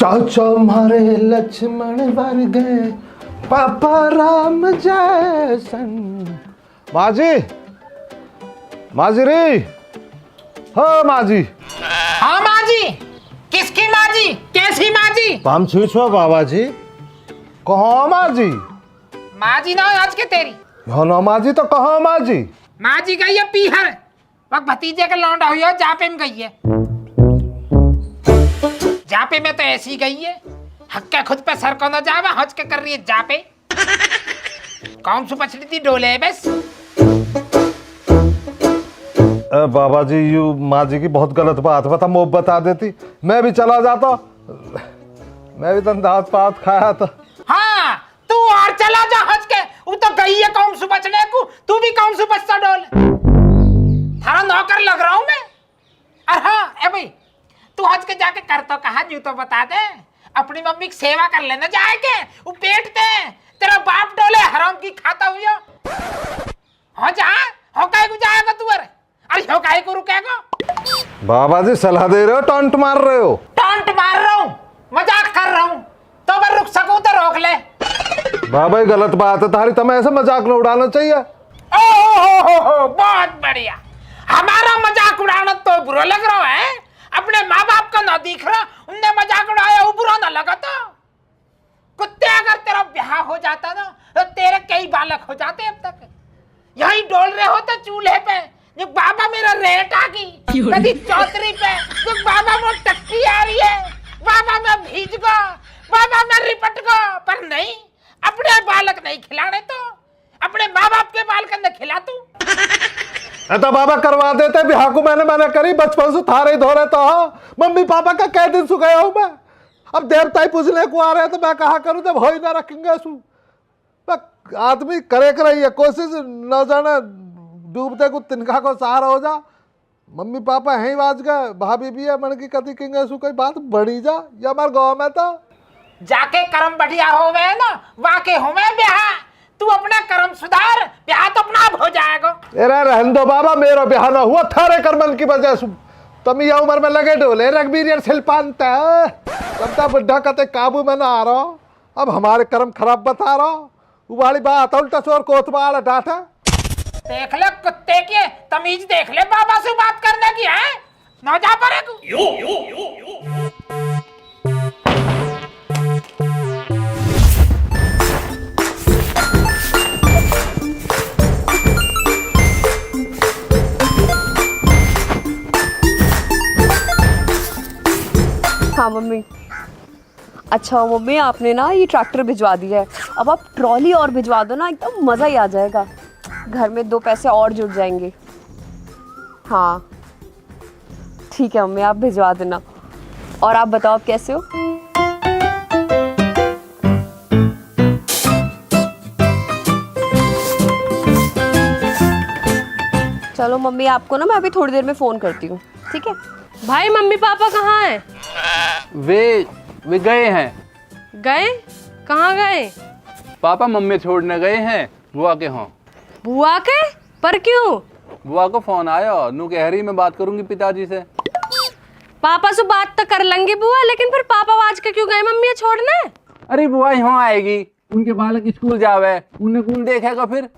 चाचा मारे लक्ष्मण वर्गे पापा राम जैसन। माजी, माजी रे, हाँ माजी। हाँ माजी, किसकी माजी, कैसी माजी? हम छुछो बाबा जी, कहाँ माजी? माजी ना आज के तेरी। हाँ ना माजी तो कहाँ माजी? माजी गई है पीहर, वक्त भतीजे का लौंडा हुई हो जापे में गई है। जापे में तो ऐसी गई है, हक्के खुद पे सर को न जावे, हज के कर रही है जापे। कौन सी पछली थी डोले है बस। बाबा जी यू माँ जी की बहुत गलत बात बता, मुँह बता देती मैं भी चला जाता, मैं भी तो दांत पात खाया था। हाँ तू और चला जा हज के, वो तो गई है कौन सी बचने को, तू भी कौन सी बचता डोल। थारा नौकर लग रहा हूं मैं। हाँ ए भाई, तू हज के जाके कर तो कहा जी, तो बता दे अपनी मम्मी की सेवा कर लेना जाके, वो पेट पे तेरा बाप डोले हराम की खाता हुई हो जा, हो काहे को जाएगा तू? अरे हो काहे को रुकेगा? बाबा जी सलाह दे रहे हो, टॉन्ट मार रहे हो? टॉन्ट मार रहा हूँ, मजाक कर रहा हूँ, तो मैं रुक सकूं तो रोक ले। बाबा ये गलत बात है तारी, तुम्हें ऐसे मजाक न उड़ाना चाहिए। ओ बहुत बढ़िया, हमारा मजाक उड़ाना तो बुरा लग रहा है, अपने माँ बाप का ना दिख रहा, उनने मजाक उड़ाया वो बुरा ना लगा? तो कुत्ते अगर तेरा ब्याह हो जाता ना तो तेरे कई बालक हो जाते अब तक। यही डोल रहे होते चूल्हे पे, जो बाबा मेरा रेट आ गई कभी चौतरी पे, जो बाबा वो टक्की आ रही है, बाबा मैं भीज गो, बाबा मैं रिपट गो, पर नहीं, अपने बालक नहीं खिलाने तो अपने माँ बाप के बालक ने खिला तू। तो बाबा करवा देते बिहार को, मैंने करी बचपन से थारे धो रहे तो मम्मी पापा का कै दिन सु गया हूं मैं, अब देवता ही पूछने को आ रहे तो मैं कहा करूं, जब हो ही ना रखेंगे सु। आदमी करे कर रही है कोशिश, न जाने डूबते को तिनका को सहारा हो जा। मम्मी पापा है ही बाज गए, भाभी भी है मन की कति किंगे सु, कोई बात बढ़ी जा या हमारे गाँव में तो जाके कर्म बढ़िया हो गए ना, वाके हो गए ब्याह, तू अपना कर्म सुधार, ब्याह तो अपना आप हो जाएगा। अरे रहन दो बाबा, मेरा ब्याह ना हुआ थारे कर्मन की वजह से, तुम यह उम्र में लगे डोले रघबीर शिल्पांत है, बुढ़ा कहते काबू में ना आ रहा, अब हमारे कर्म खराब बता रहा, वो वाली बात उल्टा चोर कोतवाल डांटा। देख ले कुत्ते के तमीज, देख ले बाबा से बात करने की है ना, जा परे हाँ मम्मी। अच्छा मम्मी आपने ना ये ट्रैक्टर भिजवा दिया है, अब आप ट्रॉली और भिजवा दो ना, एकदम मज़ा ही आ जाएगा, घर में 2 पैसे और जुड़ जाएंगे। हाँ ठीक है मम्मी, आप भिजवा देना। और आप बताओ आप कैसे हो? चलो मम्मी, आपको ना मैं अभी थोड़ी देर में फ़ोन करती हूँ, ठीक है? भाई मम्मी पापा कहाँ हैं? वे गए हैं। गए? कहाँ गए? पापा मम्मी छोड़ने गए हैं बुआ के। हाँ बुआ के? पर क्यों? बुआ को फोन आया, नू कह रही मैं बात करूंगी पिताजी से। पापा से बात तो कर लेंगे बुआ, लेकिन फिर पापा आज के क्यों गए मम्मी छोड़ने? अरे बुआ यहाँ आएगी, उनके बालक स्कूल जावे, उन्हें कौन देखेगा फिर?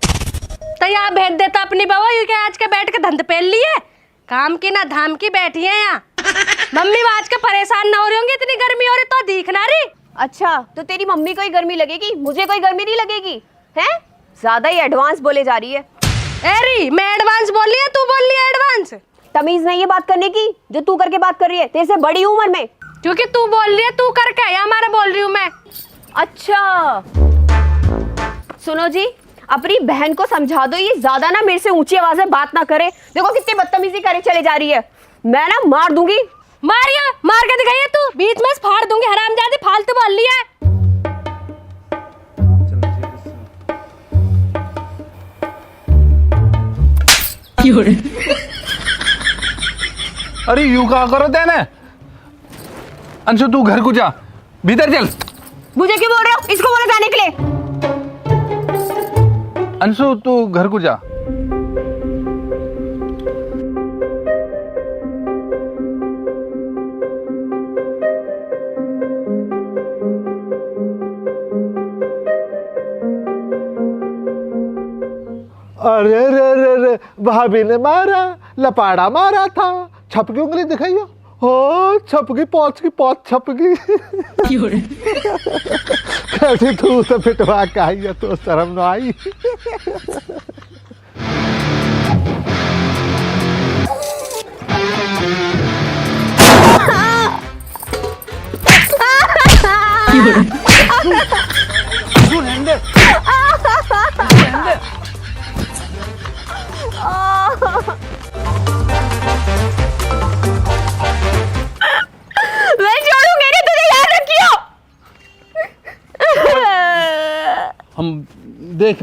तो यहाँ भेज देता अपनी बवा, ये क्या आज के बैठ के धंध पेल लिए, काम की ना धाम की बैठी है यहाँ। मम्मी आज के परेशान ना हो रही होंगी, इतनी गर्मी हो रही तो दिखना रही। अच्छा तो तेरी मम्मी को ही गर्मी लगेगी, मुझे कोई गर्मी नहीं लगेगी? हैं? ज्यादा ही एडवांस बोले जा रही है। एरी मैं एडवांस बोल रही है, तू बोल रही है एडवांस? तमीज नहीं है बात करने की, जो तू करके बात कर रही है, तेरे से बड़ी हूं उम्र में। क्योंकि तू बोल रही है, तू करके या हमारा बोल रही हूँ मैं? अच्छा सुनो जी, अपनी बहन को समझा दो, ये ज्यादा ना मेरे से ऊंची आवाज में बात ना करे। देखो कितनी बदतमीजी करे चले जा रही है, मैं ना मार दूंगी। मारिया, मार के दिखाइए, तू बीच में फाड़ दूंगी, हरामजादी फालतू बोल रही है। अरे यू कहा करो तेने? अंशु तू घर को जा, भीतर चल। मुझे क्यों बोल रहे हो? इसको बोलो जाने के लिए। अंशु तू घर को जा। अरे रे रे रे, भाभी ने मारा, लपाड़ा मारा था, छपकी उंगली दिखाइयो। हो छपकी पौच की पौच छपकी। कैसी तू उसे पिटवा के आई है, तो शर्म न आई। मैं छोड़ूंगी नहीं, तुझे याद रखियो। हम देख,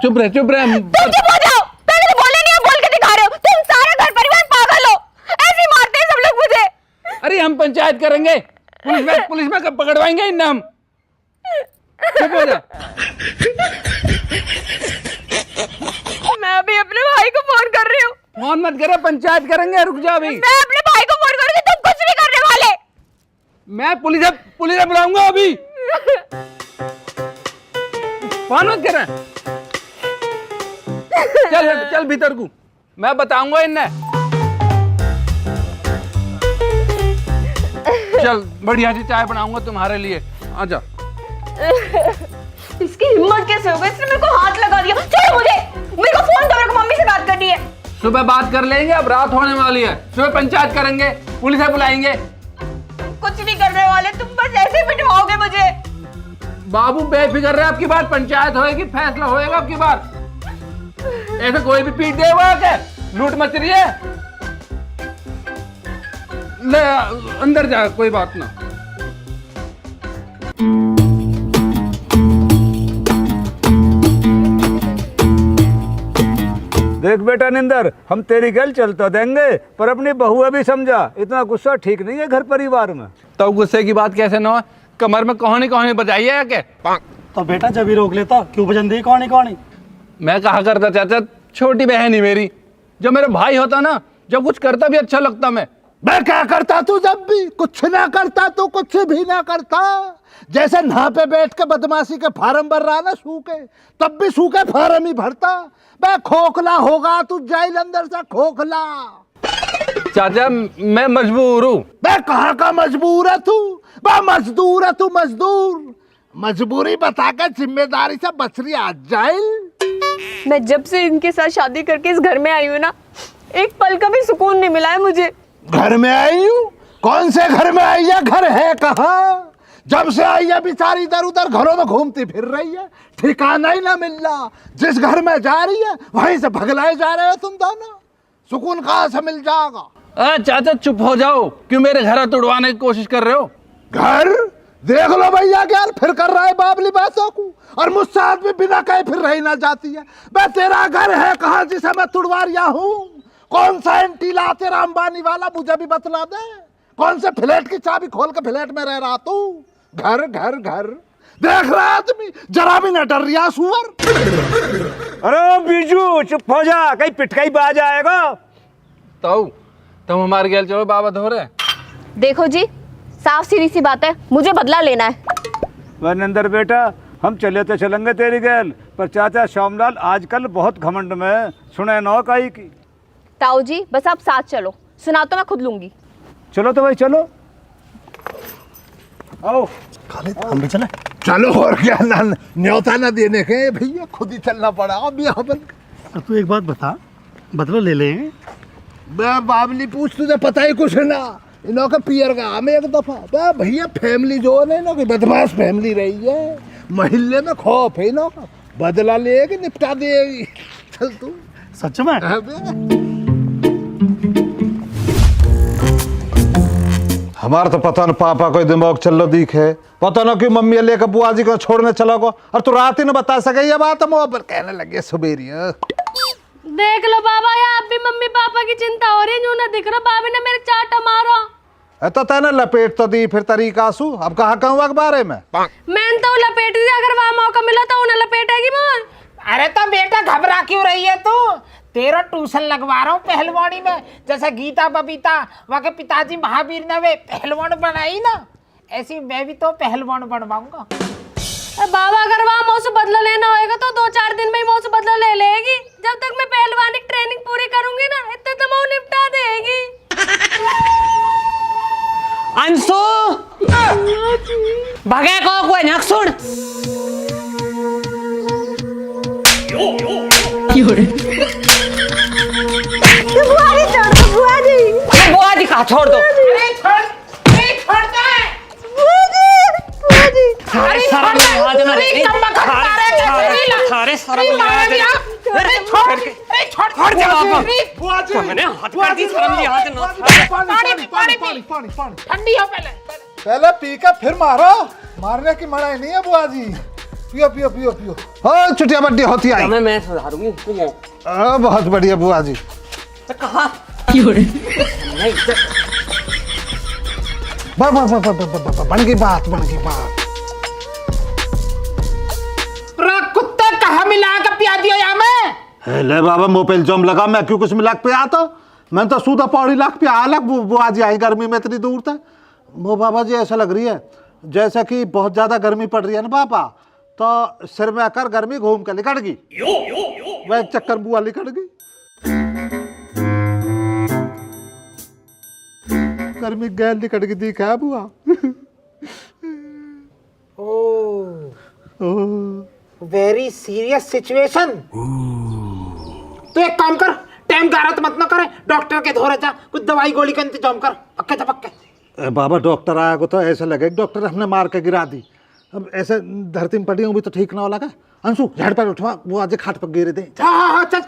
चुप रहे चुप रहे। तुम चुप हो जाओ, पहले तो बोले नहीं, अब बोल के दिखा रहे हो। तुम सारा घर परिवार पागल हो, ऐसे ही मारते हैं सब लोग मुझे। अरे हम पंचायत करेंगे, पुलिस में कब पकड़वाएंगे इन नाम। चुप हो जा। मैं अभी अपने भाई को फोन कर रही हूँ। फोन मत करे, पंचायत करेंगे, रुक जा अभी। मैं अपने भाई को फोन करूंगी, तुम कुछ नहीं करने वाले। मैं पुलिस बुलाऊंगा अभी। फोन मत करे। चल भीतर को, मैं बताऊंगा इन्हें। चल बढ़िया सी चाय बनाऊंगा तुम्हारे लिए, आजा। इसकी हिम्मत कैसे हो गई, इसने मेरे को हाथ लगा दिया। छोड़ो मुझे, मेरे को फोन करो, मेरे को मम्मी से बात करनी है। सुबह बात कर लेंगे, अब रात होने वाली है। सुबह पंचायत करेंगे, पुलिस बुलाएंगे। कुछ नहीं करने वाले, तुम बस ऐसे ही बिठवाओगे मुझे। बाबू बेफिक्र रहे, आपकी बात पंचायत होएगी, फैसला होएगा आपकी बात। ऐसे कोई भी पीट देगा क्या? लूट मचरी है। ले अंदर जा, कोई बात ना। देख बेटा निंदर, हम तेरी गल चलता देंगे, पर अपनी बहू अभी समझा, इतना गुस्सा ठीक नहीं है घर परिवार में। तो गुस्से की बात कैसे ना हो? कमर में कहानी बजाई है क्या? तो बेटा जब ही रोक लेता, क्यों बजन दी कहानी। मैं कहा करता चाचा, छोटी बहन ही मेरी, जब मेरा भाई होता ना, जब कुछ करता भी अच्छा लगता। मैं क्या करता तू? जब भी कुछ ना करता तो कुछ भी ना करता। जैसे नहा पे बैठ के बदमाशी के फार्म भर रहा ना सूखे, तब भी सूखे फार्म ही भरता। बे खोखला होगा तू, जाइल अंदर से खोखला। चाचा मैं मजबूर हूँ। बे कहाँ का मजबूर है तू? बे मजदूर है तू, मजदूर। मजबूरी बता के जिम्मेदारी से बच रही आज जाइल। मैं जब से इनके साथ शादी करके इस घर में आई हूँ ना, एक पल का भी सुकून नहीं मिला है मुझे। घर में आई हूँ? कौन से घर में आई है? घर है कहाँ? जब से आई है बेचारी इधर उधर घरों में घूमती फिर रही है, ठिकाना ही ना मिल रहा। जिस घर में जा रही है वहीं से भगलाए जा रहे हो तुम दोनों। सुकून कहाँ से मिल जाएगा? चाचा चुप हो जाओ, क्यों मेरे घर तोड़वाने की कोशिश कर रहे हो? घर देख लो भैया, क्या फिर कर रहा है बाबली बातों को, और मुझसे आदमी बिना कहे फिर रही ना जाती है। मैं तेरा घर है कहाँ जिसे मैं तुड़वा रहा हूँ? कौन सा एंटीला तेरा अंबानी वाला, मुझे भी बतला दे। कौन से फ्लैट की चाबी खोल के फ्लैट में रह रहा तू? घर घर घर देख रहा आदमी, जरा भी न डर रिया सुअर। अरे बीजू चुप हो जा, कहीं पिटकाई बाज आएगा। तो तुम हमारे गेल चलो, बाबा धो रहे। देखो जी, साफ सीधी सी बात है, मुझे बदला लेना है। वह निंदर बेटा, हम चले तो चलेंगे तेरी गैल, पर चाचा श्यामलाल आजकल बहुत घमंड में, सुने नौ काई की। ताऊ जी बस आप साथ चलो, सुना तो मैं खुद लूंगी। चलो तो भाई चलो, आओ। खालिद हम भी चले। चलो और क्या, ना न्योता ना देने के भैया, खुद ही चलना पड़ा। अब यहाँ बन तो तू एक बात बता, बदला ले लेंगे? मैं बाबली पूछ, तुझे पता ही कुछ ना। इन्हों का पियर का हमें एक दफा भैया फैमिली जो है इन्हों की बदमाश फैमिली रही है, महल्ले में खौफ है इन्हों का, बदला लेगी निपटा देगी। चल तू। सच में? हमारा तो पता न पापा कोई दिमाग चल लो दिखे, पता न क्यों मम्मी लेकर बुआ जी को छोड़ने चला गो, और तू रात ही न बता सके ये बात। मुँह पर कहने लगे सुबेरिया। देख लो बाबा, यहाँ भी मम्मी पापा की चिंता हो रही है, ना दिख रहा बाबी ने मेरे चाटा मारा। तो तेने लपेट तो दी फिर तरीका आंसू, अब कहा कहूँ बारे में। मैंने तो लपेट दी, अगर वहाँ मौका मिला तो उन्हें लपेटेगी मोर। अरे तो बेटा घबरा क्यों रही है तू? तेरा ट्यूशन लगवा रहा हूँ पहलवानी में, जैसे गीता बबीता वहाँ के पिताजी महावीर ने वे पहलवान बनाई ना, ऐसी मैं भी तो पहलवान बनवाऊंगा। बाबा अगर वहाँ मौसम बदला लेना होएगा तो 2-4 दिन में ही मौसम बदला ले लेगी। जब तक मैं पहलवानी की ट्रेनिंग पूरी करूंगी ना इतने तो मैं निपटा देगी। अंशु भगे को कोई नक सुन बुआ जी कहा छोड़ दो। अरे छोड़ दे। सारे सारा आज ना अरे कम्बा खत्ता रे कैसे नहीं ला। सारे सारा अरे मारा दिया। अरे छोड़ छोड़ दे बाबा। बुआ जी, मैंने हाथ कर दी शर्म नहीं आज ना। पानी। ठंडी हो पहले। पहले पी के फिर मारो, मारने की मनाही नहीं है बुआ जी। पियो। हाँ चुटिया बड्डी होती आई। मैं सुधारूंगी बहुत बढ़िया बुआ जी। तो कहा बन गई बात। कुत्ते कहाँ मिला के पिया दिया या मैं? ले बाबा मुंह पे इल्जाम लगा, मैं क्यों कुछ मिला के पिया तो? मैंने तो सूदा पौड़ी लाख पिया अलग बुआ जी आई गर्मी में इतनी दूर तक। वो बाबा जी ऐसा लग रही है जैसा कि बहुत ज्यादा गर्मी पड़ रही है ना बाबा, तो सिर में आकर गर्मी घूम कर लिकट गई। वह चक्कर बुआ लिकट गई। गर्मी गैल लिकट गई दिखा है बुआ। Very serious situation. तो एक काम कर, टाइम गारत मत ना करे, डॉक्टर के धोरे जा, कुछ दवाई गोली का इंतजाम कर, पक्के झपक्के। बाबा डॉक्टर आया को तो ऐसा लगे डॉक्टर हमने मार के गिरा दी। अब ऐसे धरती में पड़ी हूँ भी तो ठीक ना हो लगा। अंशु झाड़ पर उठवा, वो आज खाट पर गिरे दे। हाँ चल।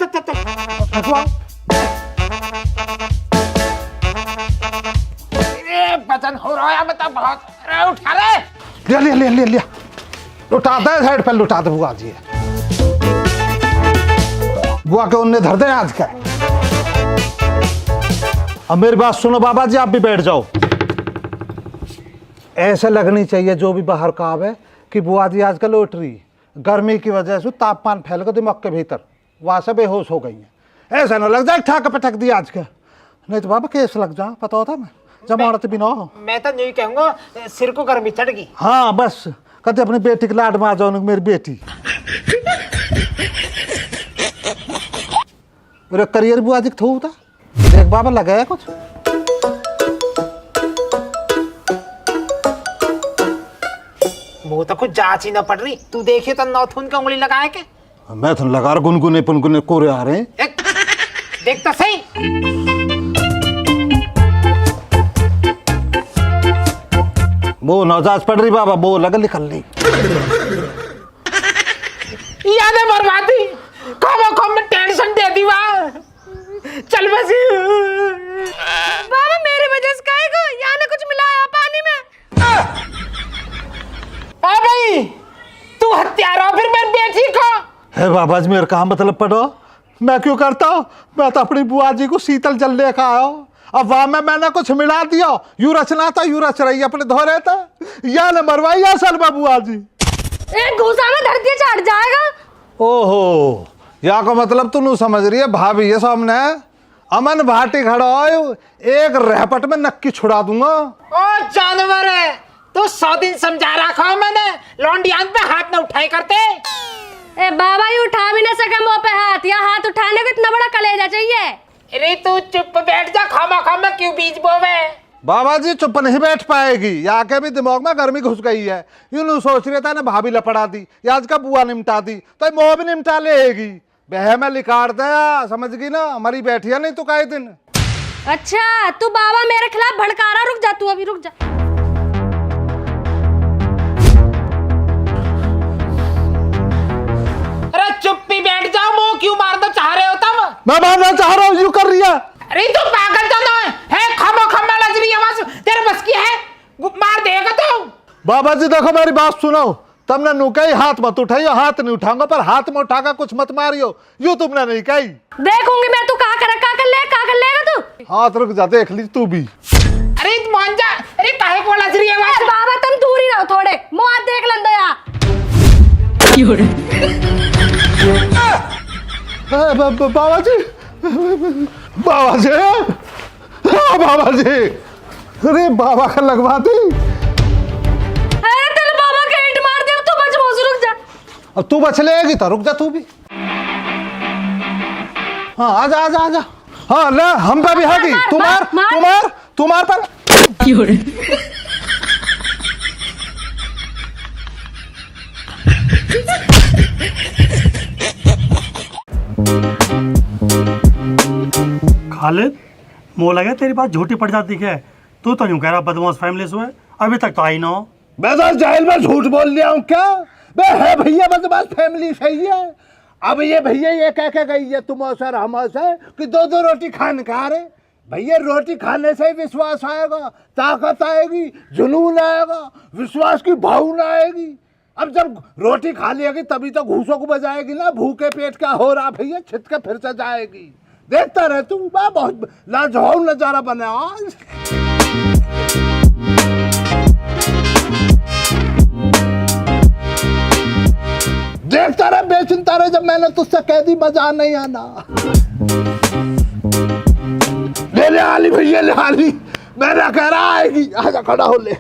वजन हो रहा है मतलब बहुत। अरे उठा रे। लिया लुटा दे साइड पर, लुटा दे बुआ जी। बुआ के उन्हें धर दे आज का। अब मेरी बात सुनो बाबा जी, आप भी बैठ जाओ। ऐसे लगनी चाहिए जो भी बाहर का आवे कि बुआ जी आजकल उठ रही गर्मी की वजह से तापमान फैल गया दिमाग के भीतर, वहां से बेहोश हो गई है। ऐसा ना लग जाए ठाक पटक दिया आज का, नहीं तो बाबा केस लग जा, पता होता मैं जमानत भी ना हो। मैं तो नहीं कहूँगा, सिर को गर्मी चढ़ गई। हाँ बस कहते अपनी बेटी के लाड में आ जाओ, मेरी बेटी। मेरा करियर बुआ जी थू था, देख बाबा लगाया कुछ। वो तो कुछ जांच ही ना पड़ रही, तू देखे तो नौथुन की उंगली लगाए के। मैं तो लगा रहा गुनगुने पुनगुने कोरे आ रहे हैं। देख तो सही। वो नौजाज पड़ रही बाबा, वो लगा निकल ली। यादें बर्बादी, कम में टेंशन दे दी वाह। चल बस। बाबा मेरे वजह से काहे को यहाँ ने कुछ मिलाया पानी में। भाई तू हत्यारा फिर मेरी बेटी को। है बाबा जी मेरे कहा मतलब पढ़ो, मैं क्यों करता हूँ? मैं तो अपनी बुआ जी को शीतल जल लेकर आया हूँ। अब वहां में मैंने कुछ मिला दिया, यू रचना था यू रच रही अपने धोरे था, या न मरवाई या सल में बुआ जी। एक घूसा में धरती चढ़ जाएगा। ओहो, या को मतलब तू नहीं समझ रही है भाभी है सामने। अमन भाटी खड़ा हो, एक रहपट में नक्की छुड़ा दूंगा। ओ जानवर है, तो 100 दिन समझा रखा मैंने, लौंडियान पे हाथ न उठाए करते। ए बाबा ये उठा भी ना सके मुंह पे हाथ, या हाथ उठाने को इतना बड़ा कलेजा चाहिए। अरे तू चुप बैठ जा, खामा क्यों बीच बोवे। बाबा जी चुप नहीं बैठ पाएगी, या के भी दिमाग में गर्मी घुस गई है। यूं सोच रहे था ना भाभी लपड़ा दी, या आज का बुआ निमटा दी, तो मोह भी निमटा लेगी। बह में लिखाड़ दया, समझ गई ना, हमारी बैठिया नहीं तो काहे दिन। अच्छा तू बाबा मेरे खिलाफ भड़का रहा, रुक जा तू अभी, रुक जा। अरे चुप्पी बैठ जाओ, मुंह क्यों मारना चाह रहे हो तुम? मैं मारना चाह रहा हूँ, यूं कर रही है। अरे तू पागल तो ना है, खमा लज रही आवाज तेरे बस की है, मार देगा तो। बाबा जी देखो मेरी बात सुनो, तुमने नु कही हाथ मत उठाइयो, हाथ नहीं उठाऊंगा, पर हाथ में उठाकर कुछ मत मारियो, यूं तुमने नहीं कही। देखूंगी मैं तू का कर लेगा तू। हाथ रुक जा, देख ली तू भी। अरे मान जा, अरे काहे को लज रही आवाज। बाबा तुम दूर ही रहो थोड़े, मुंह हाथ देख लंदो यार। बाबा जी, बाबा जी, बाबा जी, अरे बाबा का लगवा दी। अरे तेरे बाबा का हिट मार दिया, तू बच, रुक जा। अब तू बच लेगी तो रुक जा तू भी। हाँ आजा आजा आजा। हाँ ले हम पे भी है कि तुम्हार पर खालिद मोह लगे तेरी बात झूठी पड़ जाती है। तू तो यूं कह रहा बदमाश फैमिली से है, अभी तक तो आई ना हो। मैं तो जाहिल में झूठ बोल लिया हूँ क्या? मैं है भैया बदमाश फैमिली सही है। अब ये भैया ये कह के गई है तुम से हम से कि दो दो रोटी खाने खा रहे। भैया रोटी खाने से ही विश्वास आएगा, ताकत आएगी, जुनून आएगा, विश्वास की भावना आएगी। अब जब रोटी खा लेगी तभी तो घूसों को बजाएगी ना। भूखे पेट क्या हो रहा भैया, छिट के फिर से जाएगी। देखता रहे तू, बहुत लाजवाब नजारा बने आज। देखता रहे बेचिंता रहे, जब मैंने तुझसे कह दी मजा नहीं आना। ले आली भैया ले आली, मैंने कह रहा आएगी। आजा खड़ा हो ले।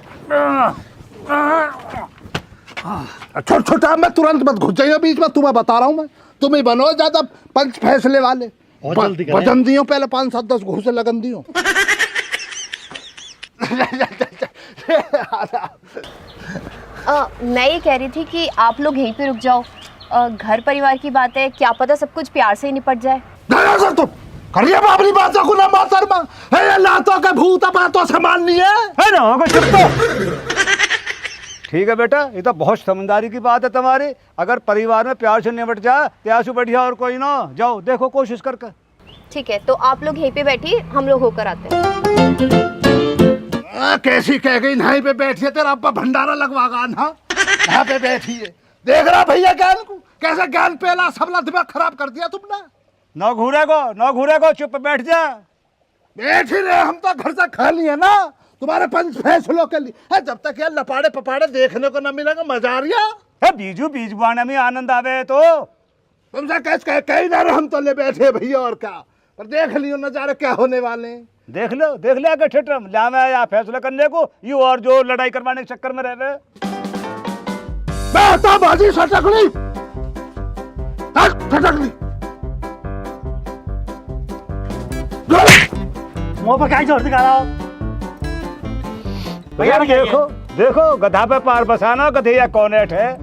छोटा छोटा मैं तुरंत मत घुस जाइए बीच में, तुम्हें बता रहा हूँ मैं। तुम ही बनो ज्यादा पंच फैसले वाले। वजन दियो पहले 5-7-10 घूसे लगन दियो। मैं ये कह रही थी कि आप लोग यहीं पे रुक जाओ। घर परिवार की बात है, क्या पता सब कुछ प्यार से ही निपट जाए। सर तुम करिए बाबरी बातों को ना मोहतरमा है, लातों के भूत बातों से माननी है ना होगा चुप तो। ठीक है बेटा, ये तो बहुत समझदारी की बात है तुम्हारी। अगर परिवार में प्यार से निपट जाए त्यासु बढ़िया और कोई ना। जाओ देखो कोशिश करके। ठीक है, तो आप लोग यहीं पे बैठिए, हम लोग होकर आते हैं। कैसी कह गई नहीं पे बैठिए, तेरा अब्बा भंडारा लगवागा ना। यहाँ पे बैठिए, देख रहा भैया ज्ञान को कैसे ज्ञान पेला सबला दिमाग खराब कर दिया तुमने। ना घूरेगो चुप बैठ जा। बैठ ही रहे, हम तो घर से खा लिए ना तुम्हारे पंच फैसलों के लिए। है जब तक यार लपाड़े पपाड़े देखने को न मिलेगा मजा आ रहा। बीज बुआने में आनंद आवे तो तुमसे कैसे कह ही ना रहे, हम तो ले बैठे भैया और क्या। पर देख लियो नजारे क्या होने वाले। देख ले अगर ठेठम ला में आया फैसला करने को, यू और जो लड़ाई करवाने के चक्कर में रहे। मैं बाजी सटकली मुंह पर क्या जोर दिखा रहा हो? भैया देखो गधा पे पार बसाना, गधैया कौनेट है।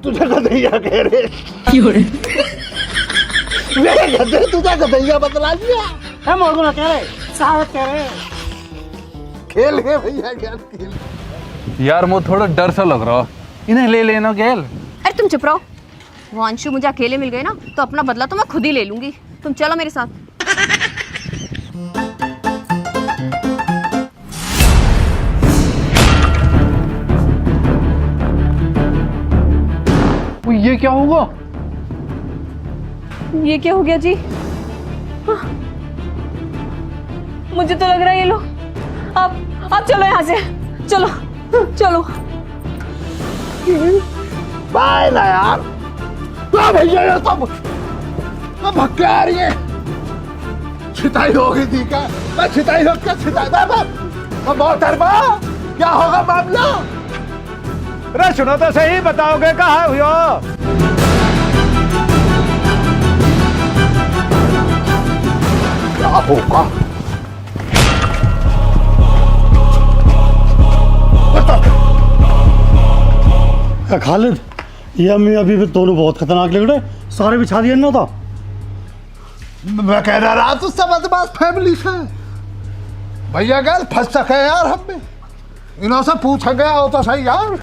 तुझे गधैया कह रहे गधे, तुझे गधैया बतला दिया है। मोर को ना कह रहे, साहब कह रहे। खेल है भैया ज्ञान खेल। यार मुझे थोड़ा डर सा लग रहा, इन्हें ले लेना गेल। अरे तुम चुप रहो। वो अंशु मुझे अकेले मिल गए ना, तो अपना बदला तो मैं खुद ही ले लूंगी। तुम चलो मेरे साथ। ये क्या होगा? ये क्या हो गया जी? मुझे तो लग रहा है ये लोग। आप चलो यहाँ से, चलो। बाय ना यार, तो भैया ये सब भक्के आ रही है। छिताई होगी थी क्या? मैं छिताई हो क्या? छिताई बहुत क्या होगा मामला? अरे सुनो तो सही, बताओगे कहाँ हुआ? क्या होगा? खालिद ये अम्मी अभी भी दोनों बहुत खतरनाक लग रहे, सारे बिछा दिए ना। तो मैं कह रहा तुझसे बदमाश फैमिली से भैया गैल फंस सके यार। हम भी इन्हों से पूछा गया हो तो सही यार।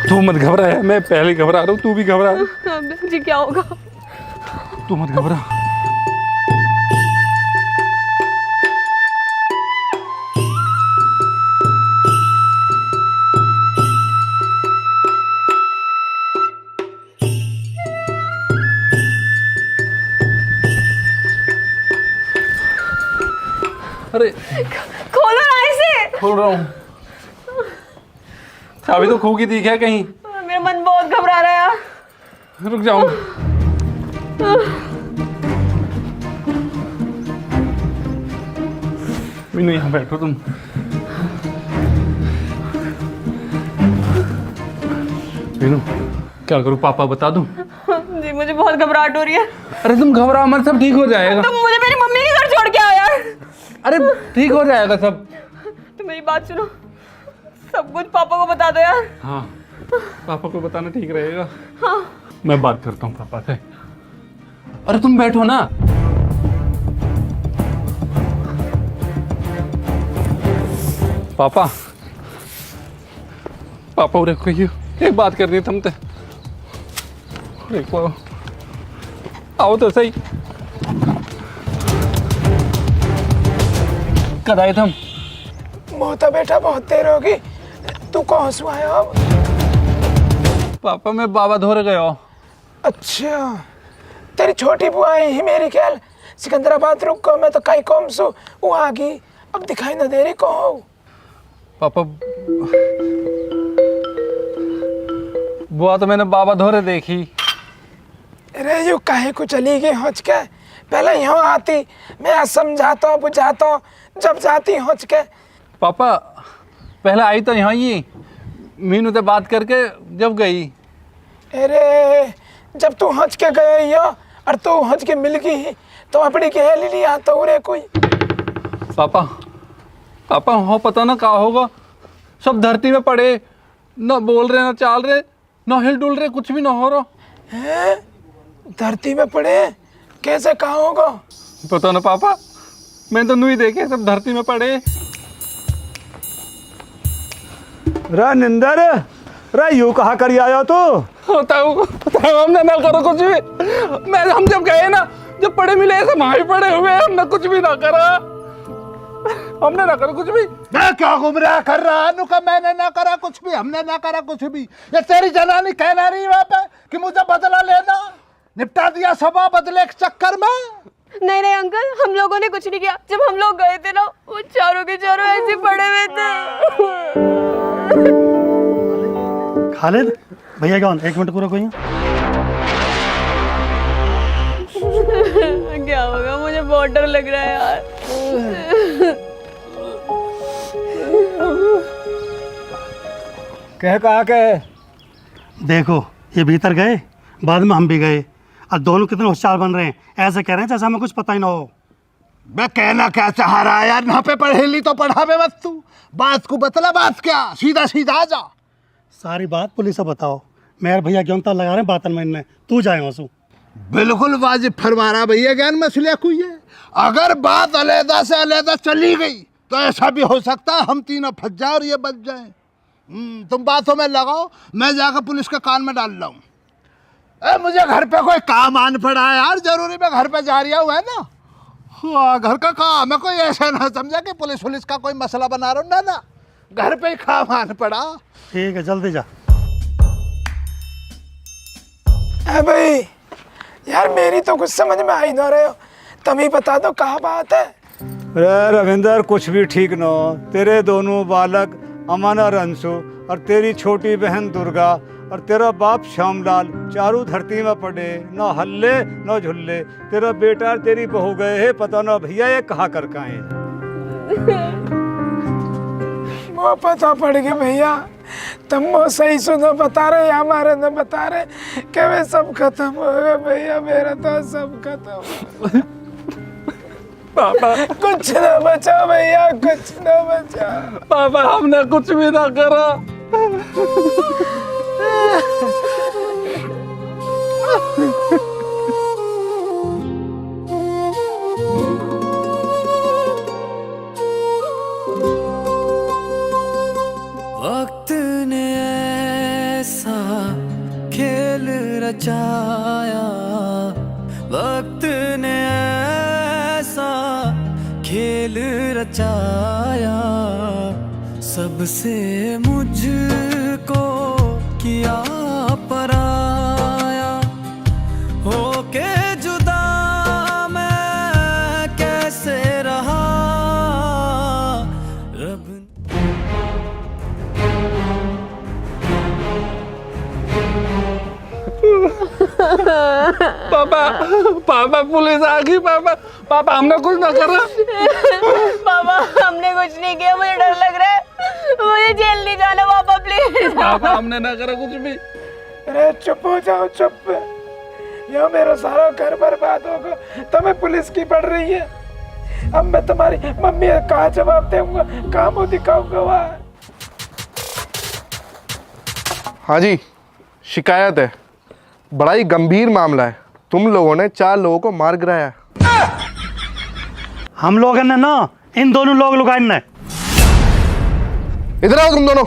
तू मत घबरा, मैं पहले घबरा रहा हूँ, तू भी घबरा। जी क्या होगा? तू मत घबरा। अरे खोलो ना इसे। खोल रहा हूँ। अभी तो खूकी दिखा कहीं। मेरा मन बहुत घबरा रहा है यार। रुक जाऊँ। मीनू यहाँ बैठो तुम। मीनू क्या करूँ, पापा बता दूँ? जी मुझे बहुत घबराहट हो रही है। अरे तुम घबराओ मत, सब ठीक हो जाएगा। तुम मुझे मेरी मम्मी के घर छोड़ के आओ यार। अरे ठीक हो जाएगा सब। तो मेरी बात सुनो, सब कुछ पापा को बता दो यार। हाँ पापा को बताना ठीक रहेगा। हाँ मैं बात करता हूँ पापा से। अरे तुम बैठो ना। पापा पापा उरे कोई एक बात करनी है तुमसे। देखो आओ तो सही। कद आए तुम? मोता बेटा बहुत देर होगी, तू कौन सो आया अब? पापा मैं बाबा धोरे गया। अच्छा तेरी छोटी बुआ आई ही मेरी ख्याल सिकंदराबाद रुक को, मैं तो कई कौम सो वो आ गई, अब दिखाई ना दे रही कहो। पापा बुआ तो मैंने बाबा धोरे देखी। अरे यू काहे को चली गई होच के, पहले यहाँ आती मैं समझाता हूँ बुझाता हूँ, जब जाती होच के। पापा पहले आई तो यहाँ ही मीनू से बात करके जब गई। अरे जब तू हंस के गए यो और तू हंस के मिल गई तो अपनी कह ली आता हूँ रे कोई। पापा पापा हो पता ना क्या होगा, सब धरती में पड़े, न बोल रहे ना चाल रहे न हिल डुल रहे, कुछ भी ना हो रहा हैं? धरती में पड़े कैसे कहा होगा? पता ना पापा, मैं तो नहीं देखे, सब धरती में पड़े। रा निंदर रा यू कहा कर आया तो? बताओ हमने ना करो कुछ भी। मैं हम जब गए ना, जब पड़े मिले ऐसे वहां ही पड़े हुए, हमने कुछ भी ना करा, हमने ना करा कुछ भी। मैं क्या गुमराह कर रहा हूँ का मैंने ना करा कुछ भी, हमने ना करा कुछ भी। ये तेरी जनानी कहना रही वहाँ पे कि मुझे बदला लेना, निपटा दिया सभा बदले के चक्कर में। नहीं नहीं अंकल, हम लोगों ने कुछ नहीं किया। जब हम लोग गए थे ना, वो चारों के चारों ऐसे पड़े हुए थे। खालिद भैया कौन? एक मिनट पूरा कोई। क्या होगा, मुझे बहुत डर लग रहा है यार। कहा के देखो ये भीतर गए, बाद में हम भी गए, और दोनों कितने होशियार बन रहे हैं। ऐसे कह रहे हैं जैसे हमें कुछ पता ही ना हो। मैं कहना क्या चाह रहा है यार, ना पे पढ़ेली तो पढ़ावे मत तू, बात को बतला, बात क्या सीधा सीधा आ जा। सारी बात पुलिस से बताओ। मेरे भैया क्यों तक लगा रहे हैं बातन में, तू जाए वसू। बिल्कुल वाजिब फरमा रहा भैया, ज्ञान मसले कोई है। अगर बात अलहदा से अलहदा चली गई तो ऐसा भी हो सकता है हम तीनों फंस जाए और ये बच जाए। तुम बातों में लगाओ, मैं जाकर पुलिस के कान में डाल रहा हूँ। मुझे घर पे कोई काम आन पड़ा है यार, जरूरी मैं घर पे जा रहा हूँ है ना। हाँ, घर का काम है, कोई ऐसा ना समझा कि पुलिस पुलिस का कोई मसला बना रहा हूँ, ना ना, घर पे ही काम आन पड़ा। ठीक है जल्दी जा। भाई यार मेरी तो कुछ समझ में आई ना रहे हो, तुम ही बता दो कहाँ बात है। रे रविंदर कुछ भी ठीक न हो। तेरे दोनों बालक अमन और अंशु और तेरी छोटी बहन दुर्गा और तेरा बाप श्यामलाल चारों धरती में पड़े, न हल्ले न झुल्ले। तेरा बेटा और तेरी बहू गए है, पता न भैया ये कहाँ कर काए। वो पता पड़ गया भैया, तुम वो सही सुनो बता रहे हमारे न बता रहे कि वे सब खत्म हो गए भैया, मेरा तो सब खत्म। पापा कुछ ना बचा भैया, कुछ ना बचा। पापा हमने कुछ भी ना करा। वक्त ने ऐसा खेल रचाया, वक्त ने ऐसा खेल रचाया, सबसे मुझको किया पराया, होके जुदा मैं कैसे रहा। रब पापा पापा पापा पुलिस आ गई पापा पापा हमने कुछ ना करा। पापा हमने कुछ नहीं किया, मुझे डर लग रहा है, मुझे जेल नहीं जाना पापा प्लीज। पापा हमने ना करा कुछ भी। अरे चुप हो जाओ चुप, यहाँ मेरा सारा घर बर्बाद होगा, तुम्हें पुलिस की पड़ रही है। अब मैं तुम्हारी मम्मी का जवाब दूंगा, कहाँ मुँह दिखाऊंगा वहाँ। हाँ जी, शिकायत है, बड़ा ही गंभीर मामला है। तुम लोगों ने 4 लोगों को मार गिराया। हम लोग ने ना इन दोनों लोग लुगाइन ने। इधर आओ तुम दोनों।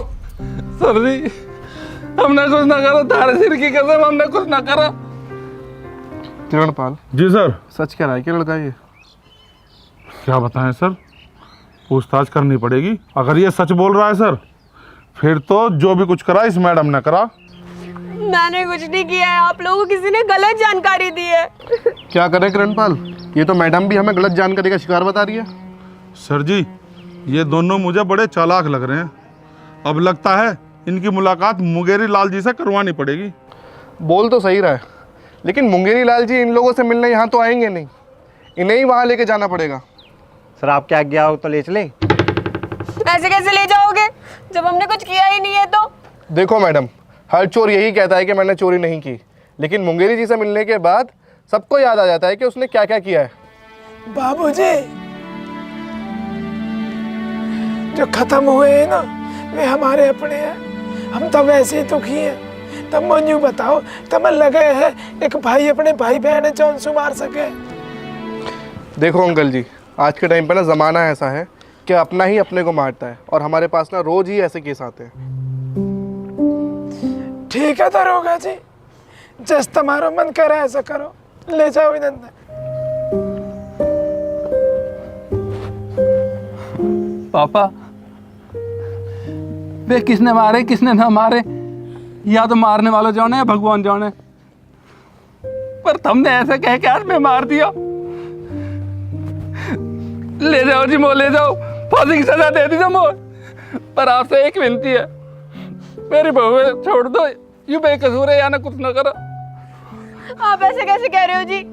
सर जी हमने कुछ ना करा, तारे सिर की कसम हमने कुछ ना करा। किरणपाल जी सर। सच कह रहा है कि लड़का ये? क्या बताएं सर, पूछताछ करनी पड़ेगी। अगर ये सच बोल रहा है सर, फिर तो जो भी कुछ करा इस मैडम ने करा। मैंने कुछ नहीं किया है, आप लोगों को किसी ने गलत जानकारी दी है। क्या करें किरणपाल, ये तो मैडम भी हमें गलत जानकारी का शिकार बता रही है। सर जी ये दोनों मुझे बड़े चालाक लग रहे हैं। अब लगता है इनकी मुलाकात मुंगेरी लाल जी से करवानी पड़ेगी। बोल तो सही रहा है, लेकिन मुंगेरी लाल जी इन लोगों से मिलने यहाँ तो आएंगे नहीं, इन्हें ही वहाँ लेके जाना पड़ेगा। सर आपके आज्ञा हो तो ले चले। ऐसे कैसे ले जाओगे जब हमने कुछ किया ही नहीं है? तो देखो मैडम, हर चोर यही कहता है कि मैंने चोरी नहीं की, लेकिन मुंगेरी जी से मिलने के बाद सबको याद आ जाता है कि उसने क्या क्या किया है। बाबूजी जो खत्म हुए हैं ना वे हमारे अपने हैं, हम तो वैसे ही दुखी हैं। तब मुझे बताओ, तुम्हें लगे है एक भाई अपने भाई बहन जो उनसे मार सके? देखो अंकल जी, आज के टाइम पे ना ज़माना ऐसा है कि अपना ही अपने को मारता है, और हमारे पास ना रोज़ ही ऐसे केस आते हैं। ठीक है दरोगा जी, जैसे तुम्हारा मन करे ऐसा करो, ले जाओ इन्हें। पापा वे किसने मारे किसने ना मारे, या तो मारने वालों जाने या भगवान जाने, पर तुमने ऐसे कह के आज में मार दिया। ले जाओ जी मो, ले जाओ, फांसी की सजा दे दीजिए मो, पर आपसे एक विनती है, मेरी बहू छोड़ दो, यूं बेकसूर है या ना कुछ ना करो। आप ऐसे कैसे कह रहे हो जी?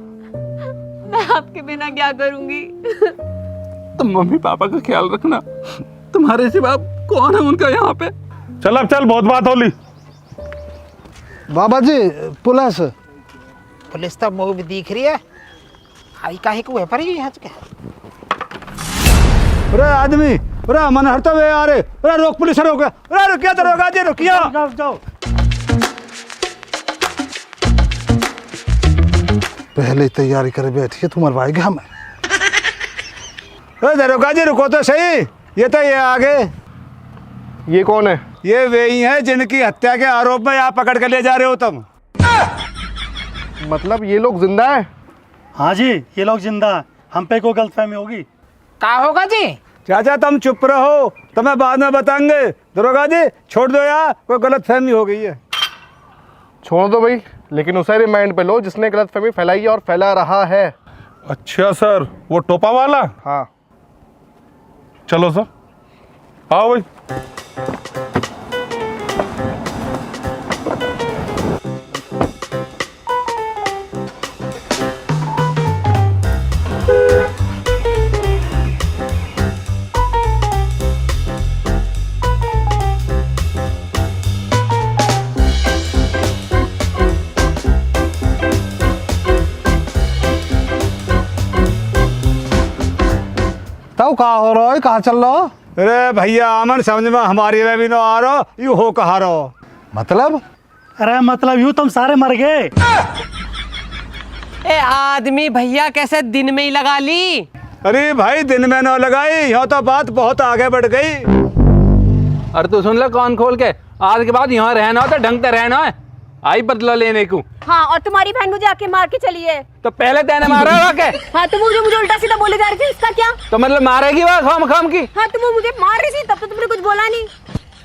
मैं आपके बिना क्या करूंगी? तुम मम्मी पापा का ख्याल रखना, तुम्हारे सिवा कौन है उनका यहाँ पे। चल अब चल, बहुत बात होली। बाबा जी पुलिस पुलिस तो मुँह भी दिख रही है, आई काहे को है पर ही यहाँ के। अरे आदमी, अरे मन हरता हुए आ रहे, अरे रोक, पुलिस रोक, अरे रुकिया दरोगा जी रुकिया। जाओ जाओ। पहले तैयारी करे बैठिए, तुम मरवाएंगे हमें। अरे दरोगा जी रुको तो सही, ये तो ये आगे। ये कौन है? ये वे ही हैं जिनकी हत्या के आरोप में आप पकड़ के ले जा रहे हो तुम। मतलब ये लोग जिंदा है? हाँ जी, ये लोग जिंदा हैं, हम पे कोई गलतफहमी होगी। का होगा जी? चाचा तुम चुप रहो, तुम्हें बाद में बताएंगे। दरोगा जी छोड़ दो यार, कोई गलतफहमी हो गई है। छोड़ दो भाई, लेकिन उसे रिमांड पे लो जिसने गलतफहमी फैलाई है और फैला रहा है। अच्छा सर, वो टोपा वाला? हाँ चलो सर, आओ भाई। तब कहाँ हो रहा है, कहाँ चल रहा हो? अरे भैया अमन समझ में हमारी में भी ना आ रहा, यू हो कहा रहो। मतलब? अरे मतलब यूं तुम सारे मर गए। ए आदमी भैया कैसे दिन में ही लगा ली। अरे भाई दिन में ना लगाई, यहाँ तो बात बहुत आगे बढ़ गई। अरे तू सुन ले कान खोल के, आज के बाद यहाँ रहना हो तो ढंग से रहना है, आई बदला लेने को। हाँ, और तुम्हारी बहन मुझे आके मार के चली है। तो पहले तेने मारा होगा क्या? हाँ, तो मुझे उल्टा सीधा बोले जा रही थी, इसका क्या? तो मतलब मारेगी वह खाम खाम की? हाँ, तो वो मुझे मार रही थी, तब तो तुमने कुछ बोला नहीं।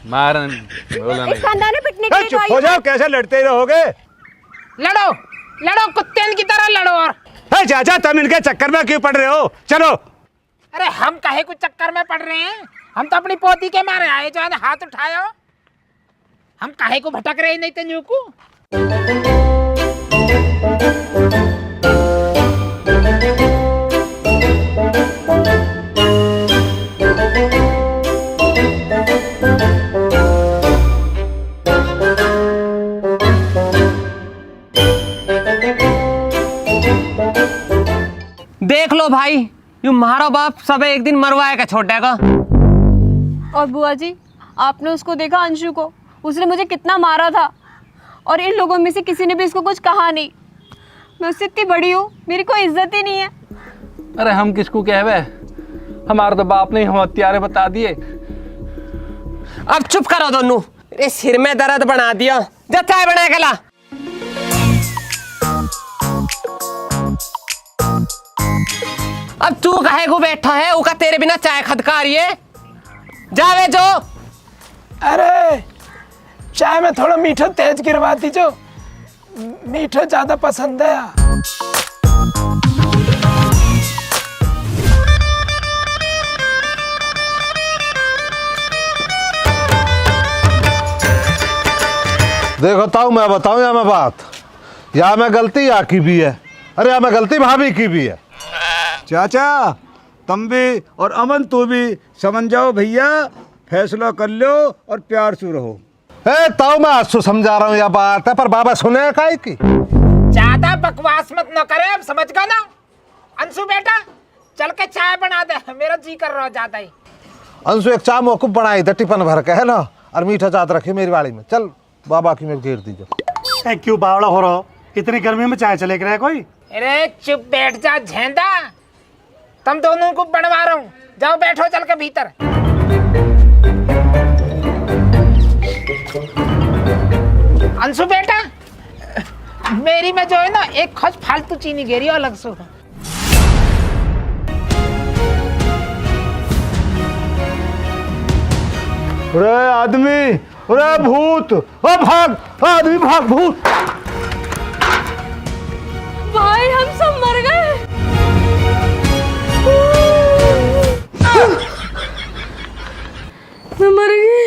मारन बोला इस खानदान में पिटने के लिए चुप हो जाओ, कैसे लड़ते रहोगे? लड़ो लड़ो, कुत्ते की तरह लड़ो। और चाचा तुम इनके चक्कर में क्यों पड़ रहे हो? चलो। अरे हम काहे कुछ चक्कर में पड़ रहे हैं, हम तो अपनी पोती के मारे आए, जो है ना हाथ उठायो। हम काहे को भटक रहे नहीं तो न्यू को। यू मारो बाप सब एक दिन मरवाएगा छोटे का। और बुआ जी, आपने उसको देखा, अंशु को? उसने मुझे कितना मारा था, और इन लोगों में से किसी ने भी इसको कुछ कहा नहीं। मैं उससे इतनी बड़ी हूँ, मेरी कोई इज्जत ही नहीं है। अरे हम किसको कहवे, हमारे तो बाप ने हम हत्यारे बता दिए। अब चुप करो दोनों, इस सिर में दर्द बना दिया। जा चाय बना के ला। अब तू कहे को बैठा है, उका तेरे बिना चाय खदका रही है। जावे जो। अरे चाय में थोड़ा मीठा तेज गिरवा दीजो, मीठा ज्यादा पसंद है। देखो ताऊ, मैं बताऊं या मैं बात, या मैं गलती या की भी है, अरे या मैं गलती भाभी की भी है। चाचा तुम भी और अमन तू भी समझ जाओ भैया, फैसला कर लो और प्यार से रहो। ताऊ मैं आज तो समझा रहा हूँ यह बात है, पर बाबा सुने काहे की? ज्यादा बकवास मत न करे, अब समझ गया ना? अंशु बेटा चल के चाय बना दे, मेरा जी कर रहा ज्यादा ही। अंशु एक चाय मोकूफ बनाई था टिफन भर के, है ना, और मीठा चाट रखी मेरी वाड़ी में। चल बाबा की में घेर दीजिए। क्यों बावड़ा हो रहा हो? इतनी गर्मी में चाय चले रहा है कोई? अरे चुप बैठ जा झेंदा, तुम दोनों को बनवा रहा हूँ। जाओ बैठो चल के भीतर। अंशु बेटा मेरी में जो है ना, एक खच फालतू चीनी गिरी अलग से। अरे आदमी, अरे भूत, ओ भाग आदमी, भाग भूत। भाई हम सब मर गए। मैं मर गई।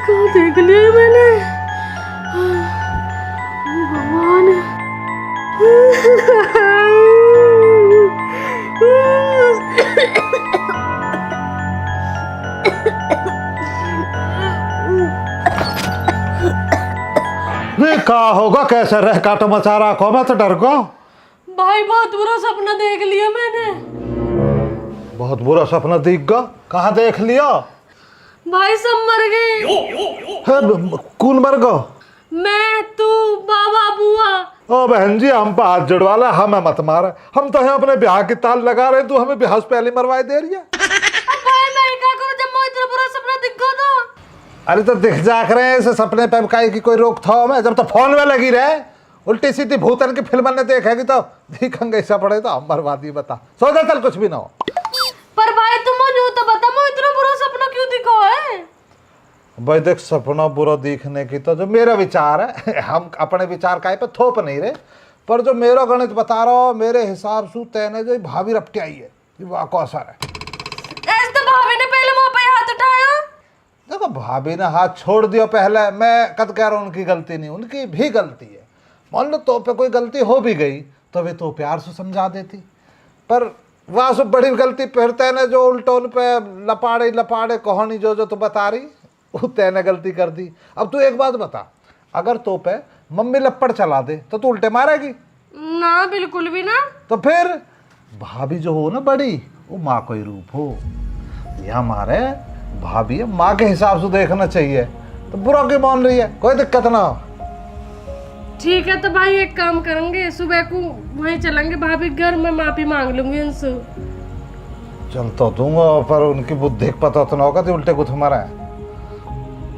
कहाँ देख लिया मैंने? भगवान। कहा होगा, कैसे रह काटो मचा रखो, मैं तो डर गो। भाई बहुत बुरा सपना देख लिया मैंने। बहुत बुरा सपना दिख गया? कहाँ देख लिया? भाई सब मर गए। कौन मर गो? मैं, तू, बाबा, बुआ। ओ बहन जी, हम पे हाथ जुड़वा ला, हमें मत मार। हम तो यहाँ अपने ब्याह की ताल लगा रहे, तू हमें ब्याह से पहले मरवाई दे रही है। भाई मैं क्या करूं जब मुझे इतना बुरा सपना दिख गया था? अरे तो दिख जाक रहे हैं इसे सपने पे, काहे की कोई रोकथाम है? जब तो फोन में लगी रहे, उल्टी सीधी भूतन की फिल्म ने देखेगी तो दिखेंगे ऐसा पड़े तो हम मरवा दी। बता सोचा चल कुछ भी ना हो। पर भाई तुम मुझे तो बता, मुझे इतना बुरा सपना क्यों दिखा है? भाई देख, सपना बुरा दिखने की तो जो मेरा विचार है, हम अपने विचार काहे पे थोप नहीं रहे, पर जो मेरा गणित बता रहा हो, मेरे हिसाब से तेने जो भाभी रपटी आई है, ये वाह को असर है। ऐसे तो भाभी ने पहले मुंह पे हाथ उठाया। देखो भाभी ने हाथ छोड़ दिया पहले, मैं कद कह रहा हूँ उनकी गलती नहीं, उनकी भी गलती है। मान लो तो पे कोई गलती हो भी गई तो वे तो प्यार से समझा देती, पर वहाँ से बड़ी गलती फिर तेने जो उल्टों पे लपाड़े लपाड़े कहानी जो जो तू बता रही, वो तेने गलती कर दी। अब तू एक बात बता, अगर तो पे मम्मी लपड़ चला दे तो तू उल्टे मारेगी ना? बिल्कुल भी ना। तो फिर भाभी जो हो ना बड़ी, वो माँ को ही रूप हो। ये हमारे भाभी है, माँ के हिसाब से देखना चाहिए, तो बुरा क्यों मान रही है? कोई दिक्कत ना हो। ठीक है तो भाई एक काम करेंगे, सुबह को वहीं चलेंगे भाभी घर में, माफी मांग लूंगी उनसे। चल तो दूंगा, पर उनकी बुद्धि पता तो ना होगा तो उल्टे कुछ हमारा है।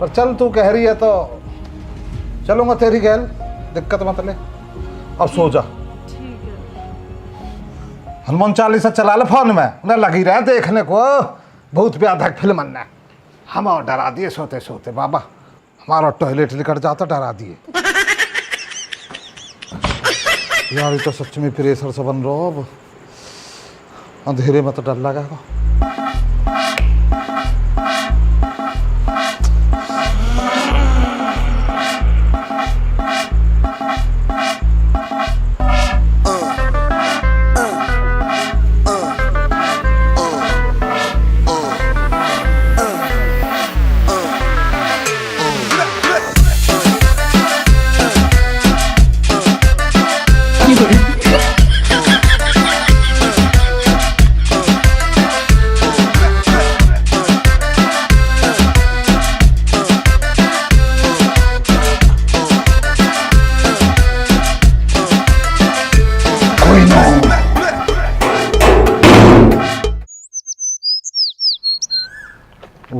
पर चल तू कह रही है तो चलूंगा तेरी गैल, दिक्कत मत ले। अब सो जा। हनुमान चालीसा चला ले फोन में, उन्हें लगी रहे देखने को बहुत व्याधक फिल्म ने। हम और डरा दिए सोते सोते बाबा, हमारा टॉयलेट निकट जाता डरा दिए। यार ये तो सच में प्रेशर से बन रहा, अब अंधेरे में तो डर लगेगा।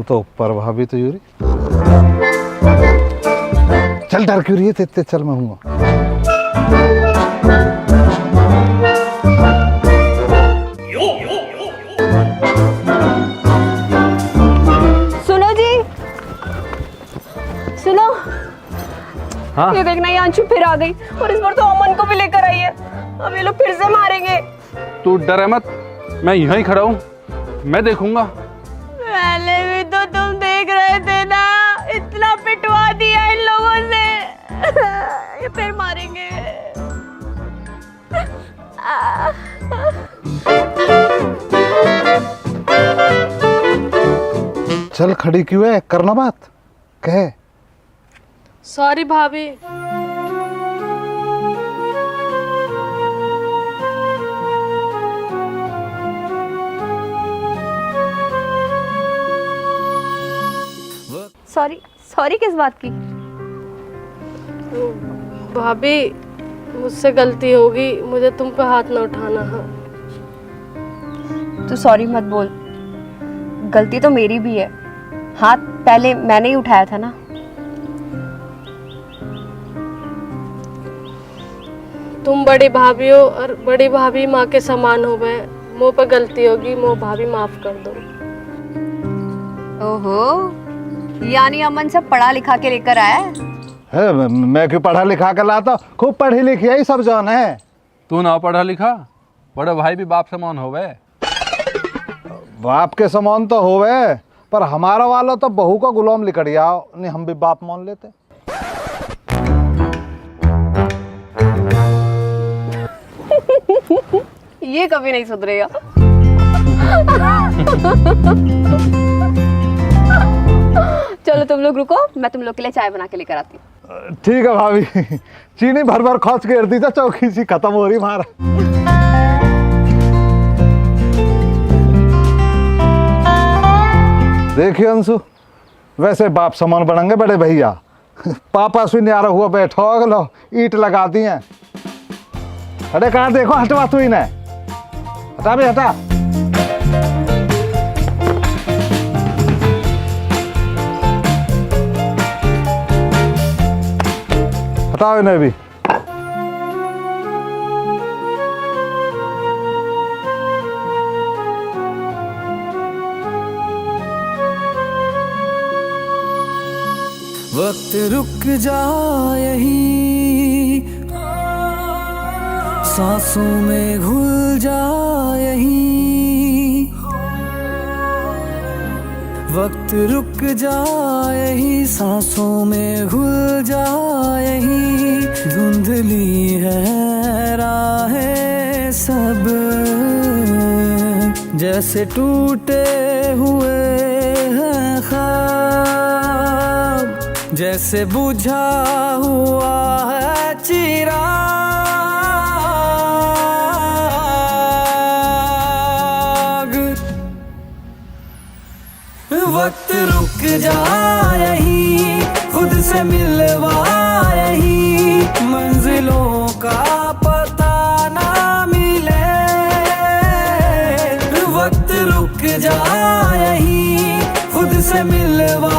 तू तो ऊपर भाभी तो यूरी चल डर क्यों रही है तेरे चल मैं हूँ सुनो जी सुनो। हाँ? ये देखना ये अंशु फिर आ गई और इस बार तो अमन को भी लेकर आई है। अब ये लोग फिर से मारेंगे। तू डरे मत, मैं यहीं खड़ा हूँ, मैं देखूंगा। पहले भी तो तुम देख रहे थे ना, इतना पिटवा दिया इन लोगों से। ये फिर मारेंगे। चल खड़ी क्यों है करना बात कहे। सॉरी भाभी। सॉरी सॉरी किस बात की? भाभी मुझसे गलती होगी, मुझे तुम पे हाथ न उठाना। हाँ तू सॉरी मत बोल, गलती तो मेरी भी है। हाथ पहले मैंने ही उठाया था ना। तुम बड़ी भाभी हो और बड़ी भाभी माँ के समान हो गए। मुँह पर गलती होगी, मुँह भाभी माफ कर दो। ओहो, यानी अमन सब पढ़ा लिखा के लेकर आया है? मैं क्यों पढ़ा लिखा कर लाता, खूब पढ़ी लिखी है सब जौन है। तू ना पढ़ा लिखा, बड़े भाई भी बाप समान होवे। बाप के समान तो होवे, पर हमारा वाला तो बहू का गुलाम लिकड़िया नहीं, हम भी बाप मान लेते। ये कभी नहीं सुधरेगा। चलो तुम लोग रुको, मैं तुम लोग के लिए चाय बना के लेकर आती हूँ। ठीक है भाभी, चीनी भर भर खोच के दी तो चौकी सी खत्म हो रही मार। देखिए अंशु, वैसे बाप समान बनेंगे बड़े भैया। पापा से न्यारा हुआ बैठो लो, ईंट लगा दी है। अरे कहाँ देखो, हटवा तू इन्हें, हटा भी हटा। हटाओ इन्हें भी। वक्त रुक जा यहीं, सांसों में घुल जा यहीं। वक्त रुक जा यहीं, सांसों में घुल जा यहीं। धुंधली है राहें सब, जैसे टूटे हुए हैं ख्वाब, जैसे बुझा हुआ है चिराग। वक्त रुक जा यहीं, खुद से मिलवा यहीं। मंजिलों का पता ना मिले, वक्त रुक जा यहीं, खुद से मिलवा